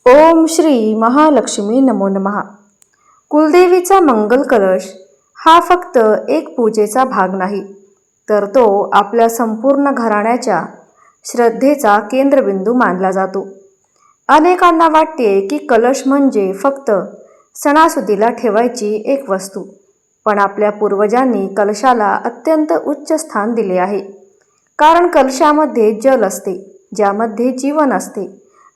ओम श्री महालक्ष्मी नमो नमः. कुलदेवीचा मंगल कलश हा फक्त एक पूजेचा भाग नाही, तर तो आपल्या संपूर्ण घराण्याच्या श्रद्धेचा केंद्रबिंदू मानला जातो. अनेकांना वाटते की कलश म्हणजे फक्त सणासुदीला ठेवायची एक वस्तू, पण आपल्या पूर्वजांनी कलशाला अत्यंत उच्च स्थान दिले आहे. कारण कलशामध्ये जल असते, ज्यामध्ये जीवन असते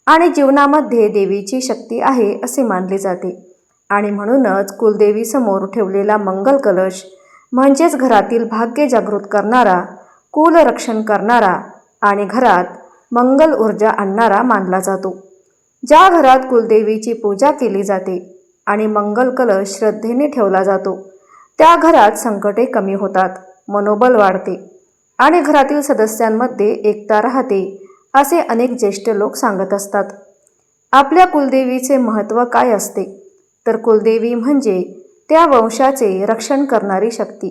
आणि जीवनामध्ये देवीची शक्ती आहे असे मानले जाते. आणि म्हणूनच कुलदेवीसमोर ठेवलेला मंगल कलश म्हणजेच घरातील भाग्य जागृत करणारा, कुलरक्षण करणारा आणि घरात मंगल ऊर्जा आणणारा मानला जातो. ज्या घरात कुलदेवीची पूजा केली जाते आणि मंगल कलश श्रद्धेने ठेवला जातो, त्या घरात संकटे कमी होतात, मनोबल वाढते आणि घरातील सदस्यांमध्ये एकता राहते असे अनेक ज्येष्ठ लोक सांगत असतात. आपल्या कुलदेवीचे महत्त्व काय असते, तर कुलदेवी म्हणजे त्या वंशाचे रक्षण करणारी शक्ती.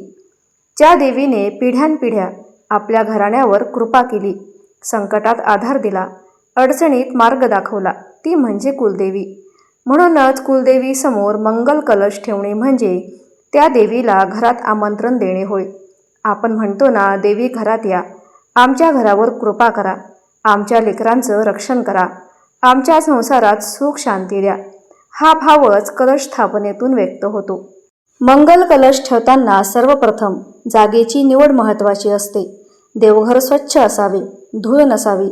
ज्या देवीने पिढ्यानपिढ्या आपल्या घराण्यावर कृपा केली, संकटात आधार दिला, अडचणीत मार्ग दाखवला, ती म्हणजे कुलदेवी. म्हणूनच कुलदेवीसमोर मंगल कलश ठेवणे म्हणजे त्या देवीला घरात आमंत्रण देणे होय. आपण म्हणतो ना, देवी घरात या, आमच्या घरावर कृपा करा, आमच्या लेकरांचं रक्षण करा, आमच्या संसारात सुख शांती द्या. हा भावच कलश स्थापनेतून व्यक्त होतो. मंगल कलश ठेवताना सर्वप्रथम जागेची निवड महत्त्वाची असते. देवघर स्वच्छ असावे, धूळ नसावी,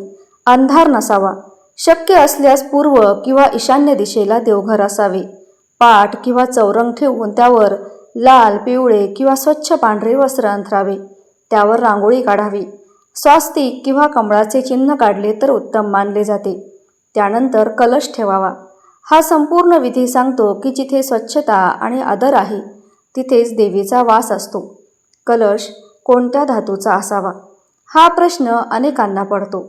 अंधार नसावा. शक्य असल्यास पूर्व किंवा ईशान्य दिशेला देवघर असावे. पाट किंवा चौरंग ठेवून त्यावर लाल, पिवळे किंवा स्वच्छ पांढरे वस्त्र अंथरावे. त्यावर रांगोळी काढावी. स्वास्तिक किंवा कमळाचे चिन्ह काढले तर उत्तम मानले जाते. त्यानंतर कलश ठेवावा. हा संपूर्ण विधी सांगतो की जिथे स्वच्छता आणि आदर आहे, तिथेच देवीचा वास असतो. कलश कोणत्या धातूचा असावा, हा प्रश्न अनेकांना पडतो.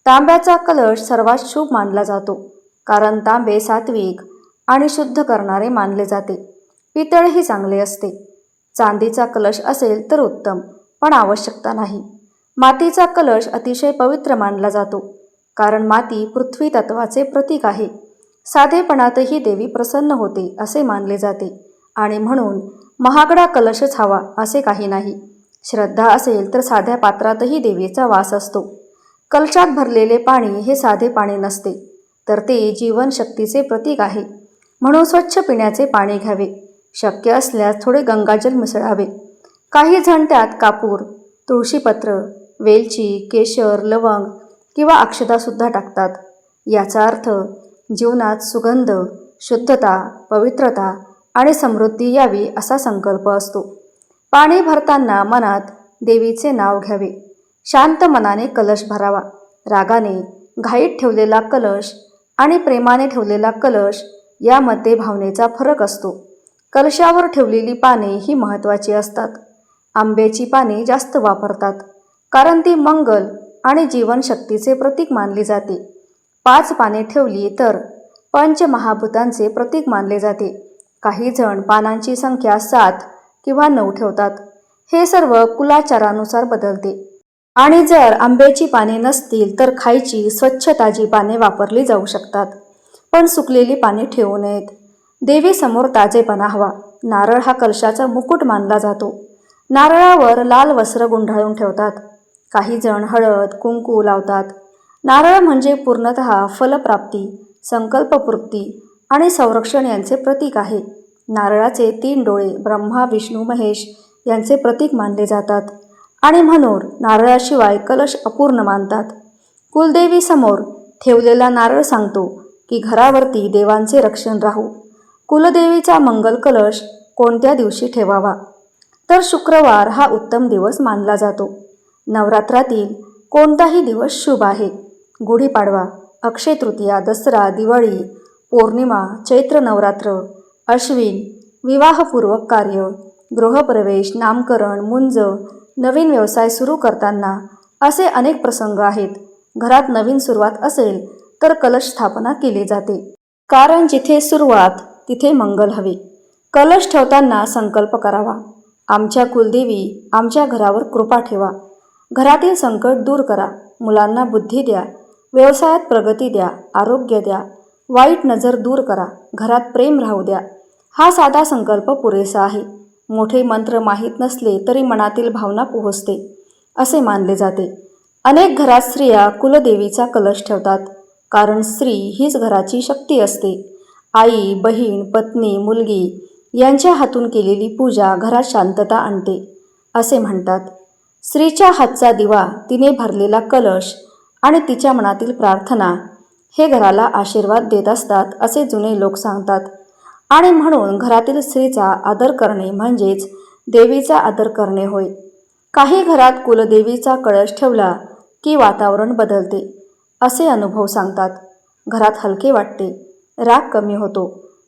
तांब्याचा कलश सर्वात शुभ मानला जातो, कारण तांबे सात्विक आणि शुद्ध करणारे मानले जाते. पितळही चांगले असते. चांदीचा कलश असेल तर उत्तम, पण आवश्यकता नाही. मातीचा कलश अतिशय पवित्र मानला जातो, कारण माती पृथ्वी तत्वाचे प्रतीक आहे. साधेपणातही देवी प्रसन्न होते असे मानले जाते आणि म्हणून महागडा कलशच हवा असे काही नाही. श्रद्धा असेल तर साध्या पात्रातही देवीचा वास असतो. कलशात भरलेले पाणी हे साधे पाणी नसते, तर ते जीवनशक्तीचे प्रतीक आहे. म्हणून स्वच्छ पिण्याचे पाणी घ्यावे. शक्य असल्यास थोडे गंगाजल मिसळावे. काही जण त्यात कापूर, तुळशीपत्र, वेलची, केशर, लवंग किंवा अक्षतासुद्धा टाकतात. याचा अर्थ जीवनात सुगंध, शुद्धता, पवित्रता आणि समृद्धी यावी असा संकल्प असतो. पाणी भरताना मनात देवीचे नाव घ्यावे. शांत मनाने कलश भरावा. रागाने, घाईत ठेवलेला कलश आणि प्रेमाने ठेवलेला कलश यामध्ये भावनेचा फरक असतो. कलशावर ठेवलेली पाने ही महत्त्वाची असतात. आंब्याची पाने जास्त वापरतात, कारण ती मंगल आणि जीवनशक्तीचे प्रतीक मानली जाते. 5 पाने ठेवली तर पंचमहाभूतांचे प्रतीक मानले जाते. काही जण पानांची संख्या 7 किंवा 9 ठेवतात. हे सर्व कुलाचारानुसार बदलते. आणि जर आंब्याची पाने नसतील तर खायची स्वच्छ ताजी पाने वापरली जाऊ शकतात, पण सुकलेली पाने ठेवू नयेत. देवीसमोर ताजेपणा हवा. नारळ हा कलशाचा मुकुट मानला जातो. नारळावर लाल वस्त्र गुंडाळून ठेवतात. काही जण हळद, कुंकू लावतात. नारळ म्हणजे पूर्णतः फलप्राप्ती, संकल्पपूर्ती आणि संरक्षण यांचे प्रतीक आहे. नारळाचे 3 डोळे ब्रह्मा, विष्णू, महेश यांचे प्रतीक मानले जातात आणि म्हणून नारळाशिवाय कलश अपूर्ण मानतात. कुलदेवीसमोर ठेवलेला नारळ सांगतो की घरावरती देवांचे रक्षण राहू. कुलदेवीचा मंगल कलश कोणत्या दिवशी ठेवावा, तर शुक्रवार हा उत्तम दिवस मानला जातो. नवरात्रातील कोणताही दिवस शुभ आहे. गुढीपाडवा, अक्षय तृतीया, दसरा, दिवाळी, पौर्णिमा, चैत्र नवरात्र, अश्विन, विवाहपूर्वक कार्य, गृहप्रवेश, नामकरण, मुंज, नवीन व्यवसाय सुरू करताना असे अनेक प्रसंग आहेत. घरात नवीन सुरुवात असेल तर कलश स्थापना केली जाते, कारण जिथे सुरुवात तिथे मंगल हवे. कलश ठेवताना संकल्प करावा. आमच्या कुलदेवी, आमच्या घरावर कृपा ठेवा. घरातील संकट दूर करा. मुलांना बुद्धी द्या. व्यवसायात प्रगती द्या. आरोग्य द्या. वाईट नजर दूर करा, घरात प्रेम राहू द्या. हा साधा संकल्प पुरेसा आहे. मोठे मंत्र माहीत नसले तरी मनातील भावना पोहोचते असे मानले जाते. अनेक घरात स्त्रिया कुलदेवीचा कलश ठेवतात, कारण स्त्री हीच घराची शक्ती असते. आई, बहीण, पत्नी, मुलगी यांच्या हातून केलेली पूजा घरात शांतता आणते असे म्हणतात. स्त्रीच्या हातचा दिवा, तिने भरलेला कलश आणि तिच्या मनातील प्रार्थना हे घराला आशीर्वाद देत असतात असे जुने लोक सांगतात. आणि म्हणून घरातील स्त्रीचा आदर करणे म्हणजेच देवीचा आदर करणे होय. काही घरात कुलदेवीचा कळश ठेवला की वातावरण बदलते असे अनुभव सांगतात. घरात हलके वाटते, राग कमी होतो,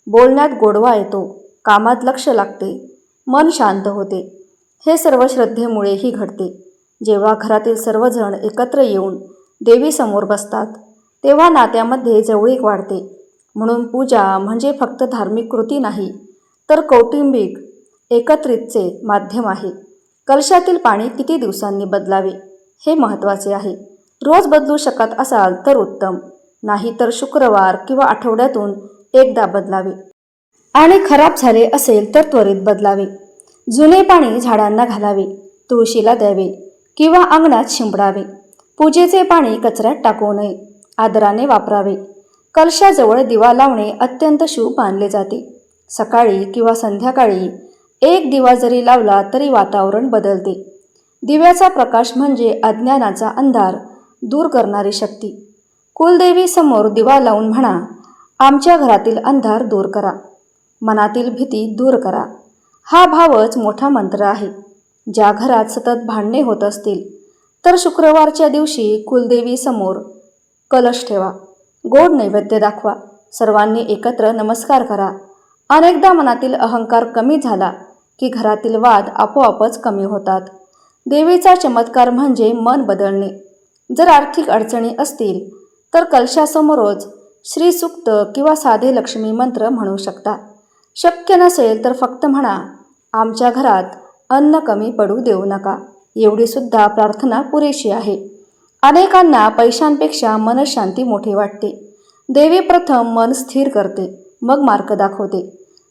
बोलण्यात गोडवा येतो, कामात लक्ष लागते, मन शांत होते. हे सर्व श्रद्धेमुळेही घडते. जेव्हा घरातील सर्वजण एकत्र येऊन देवीसमोर बसतात तेव्हा नात्यामध्ये जवळीक वाढते. म्हणून पूजा म्हणजे फक्त धार्मिक कृती नाही, तर कौटुंबिक एकत्रितचे माध्यम आहे. कलशातील पाणी किती दिवसांनी बदलावे हे महत्त्वाचे आहे. रोज बदलू शकत असाल तर उत्तम, नाही तर शुक्रवार किंवा आठवड्यातून एकदा बदलावे. आणि खराब झाले असेल तर त्वरित बदलावे. जुने पाणी झाडांना घालावे, तुळशीला द्यावे किंवा अंगणात शिंपडावे. पूजेचे पाणी कचऱ्यात टाकू नये, आदराने वापरावे. कलशाजवळ दिवा लावणे अत्यंत शुभ मानले जाते. सकाळी किंवा संध्याकाळी एक दिवा जरी लावला तरी वातावरण बदलते. दिव्याचा प्रकाश म्हणजे अज्ञानाचा अंधार दूर करणारी शक्ती. कुलदेवी समोर दिवा लावून म्हणा, आमच्या घरातील अंधार दूर करा, मनातील भीती दूर करा. हा भावच मोठा मंत्र आहे. ज्या घरात सतत भांडणे होत असतील तर शुक्रवारच्या दिवशी कुलदेवी समोर कलश ठेवा, गोड नैवेद्य दाखवा, सर्वांनी एकत्र नमस्कार करा. अनेकदा मनातील अहंकार कमी झाला की घरातील वाद आपोआपच कमी होतात. देवीचा चमत्कार म्हणजे मन बदलणे. जर आर्थिक अडचणी असतील तर कलशासमोरच श्रीसूक्त किंवा साधे लक्ष्मी मंत्र म्हणू शकता. शक्य नसेल तर फक्त म्हणा, आमच्या घरात अन्न कमी पडू देऊ नका. एवढी सुद्धा प्रार्थना पुरेशी आहे. अनेकांना पैशांपेक्षा मनशांती मोठी वाटते. देवी प्रथम मन स्थिर करते, मग मार्ग दाखवते.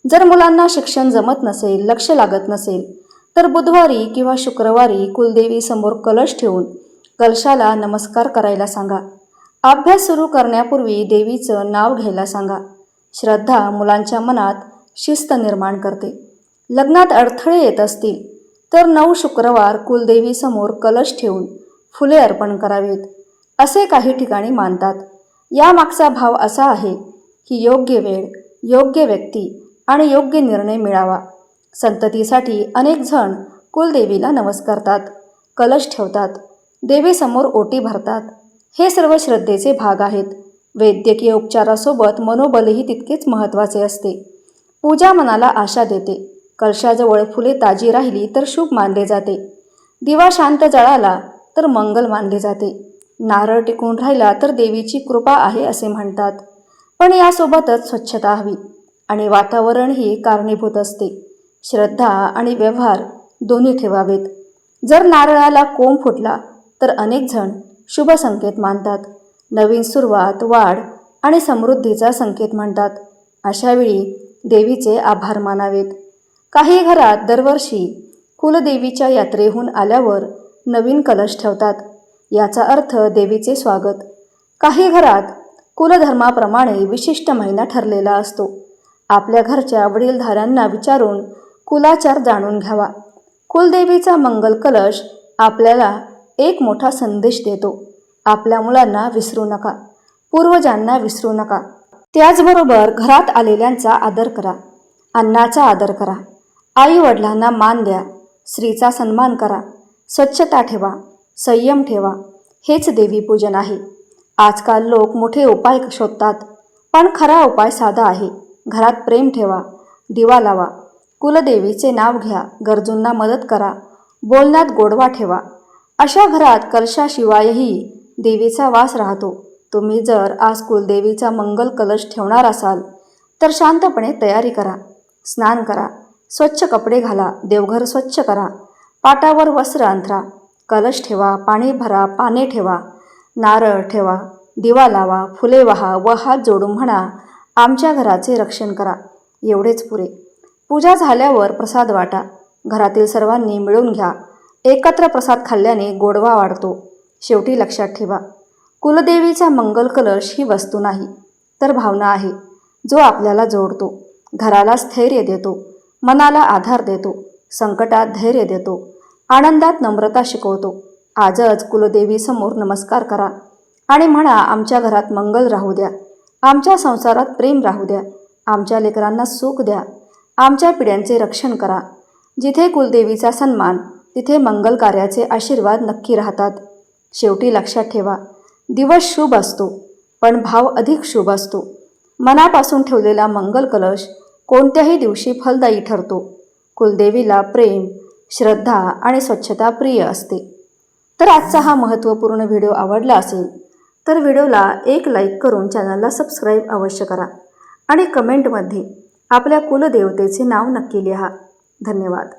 जर मुलांना शिक्षण जमत नसेल, लक्ष लागत नसेल तर बुधवारी किंवा शुक्रवारी कुलदेवी समोर कलश ठेवून कलशाला नमस्कार करायला सांगा. अभ्यास सुरू करण्यापूर्वी देवीचं नाव घ्यायला सांगा. श्रद्धा मुलांच्या मनात शिस्त निर्माण करते. लग्नात अडथळे येत असतील तर 9 शुक्रवार कुलदेवी समोर कलश ठेवून फुले अर्पण करावेत असे काही ठिकाणी मानतात. यामागचा भाव असा आहे की योग्य वेळ, योग्य व्यक्ती आणि योग्य निर्णय मिळावा. संततीसाठी अनेक जण कुलदेवीला नमस्कारतात, कलश ठेवतात, देवीसमोर ओटी भरतात. हे सर्व श्रद्धेचे भाग आहेत. वैद्यकीय उपचारासोबत मनोबलही तितकेच महत्त्वाचे असते. पूजा मनाला आशा देते. कलशाजवळ फुले ताजी राहिली तर शुभ मानले जाते. दिवा शांत जळाला तर मंगल मानले जाते. नारळ टिकून राहिला तर देवीची कृपा आहे असे म्हणतात. पण यासोबतच स्वच्छता हवी आणि वातावरणही कारणीभूत असते. श्रद्धा आणि व्यवहार दोन्ही ठेवावेत. जर नारळाला कोंब फुटला तर अनेक जण शुभ संकेत मानतात. नवीन सुरुवात, वाढ आणि समृद्धीचा संकेत म्हणतात. अशावेळी देवीचे आभार मानावेत. काही घरात दरवर्षी कुलदेवीच्या यात्रेहून आल्यावर नवीन कलश ठेवतात. याचा अर्थ देवीचे स्वागत. काही घरात कुलधर्माप्रमाणे विशिष्ट महिना ठरलेला असतो. आपल्या घरच्या वडीलधाऱ्यांना विचारून कुलाचार जाणून घ्यावा. कुलदेवीचा मंगल कलश आपल्याला एक मोठा संदेश देतो. आपल्या मुलांना विसरू नका, पूर्वजांना विसरू नका. त्याचबरोबर घरात आलेल्यांचा आदर करा, अन्नाचा आदर करा, आई वडिलांना मान द्या, स्त्रीचा सन्मान करा, स्वच्छता ठेवा, संयम ठेवा. हेच देवीपूजन आहे. आजकाल लोक मोठे उपाय शोधतात, पण खरा उपाय साधा आहे. घरात प्रेम ठेवा, दिवा लावा, कुलदेवीचे नाव घ्या, गरजूंना मदत करा, बोलण्यात गोडवा ठेवा. अशा घरात कलशाशिवायही देवीचा वास राहतो. तुम्ही जर आज कुलदेवीचा मंगल कलश ठेवणार असाल तर शांतपणे तयारी करा. स्नान करा, स्वच्छ कपडे घाला, देवघर स्वच्छ करा, पाटावर वस्त्र अंथरा, कलश ठेवा, पाणी भरा, पाने ठेवा, नारळ ठेवा, दिवा लावा, फुले वाहा व हात जोडून म्हणा, आमच्या घराचे रक्षण करा. एवढेच पुरे. पूजा झाल्यावर प्रसाद वाटा. घरातील सर्वांनी मिळून घ्या. एकत्र प्रसाद खाल्ल्याने गोडवा वाढतो. शेवटी लक्षात ठेवा, कुलदेवीचा मंगल कलश ही वस्तू नाही, तर भावना आहे, जो आपल्याला जोडतो, घराला स्थैर्य देतो, मनाला आधार देतो, संकटात धैर्य देतो, आनंदात नम्रता शिकवतो. आजच कुलदेवीसमोर नमस्कार करा आणि म्हणा, आमच्या घरात मंगल राहू द्या, आमच्या संसारात प्रेम राहू द्या, आमच्या लेकरांना सुख द्या, आमच्या पिढ्यांचे रक्षण करा. जिथे कुलदेवीचा सन्मान, तिथे मंगल कार्याचे आशीर्वाद नक्की राहतात. शेवटी लक्षात ठेवा, दिवस शुभ असतो, पण भाव अधिक शुभ असतो. मनापासून ठेवलेला मंगल कलश कोणत्याही दिवशी फलदायी ठरतो. कुलदेवीला प्रेम, श्रद्धा आणि स्वच्छता प्रिय असते. तर आजचा हा महत्त्वपूर्ण व्हिडिओ आवडला असेल तर व्हिडिओला एक लाईक करून चॅनलला सबस्क्राईब अवश्य करा आणि कमेंटमध्ये आपल्या कुलदेवतेचे नाव नक्की लिहा. धन्यवाद.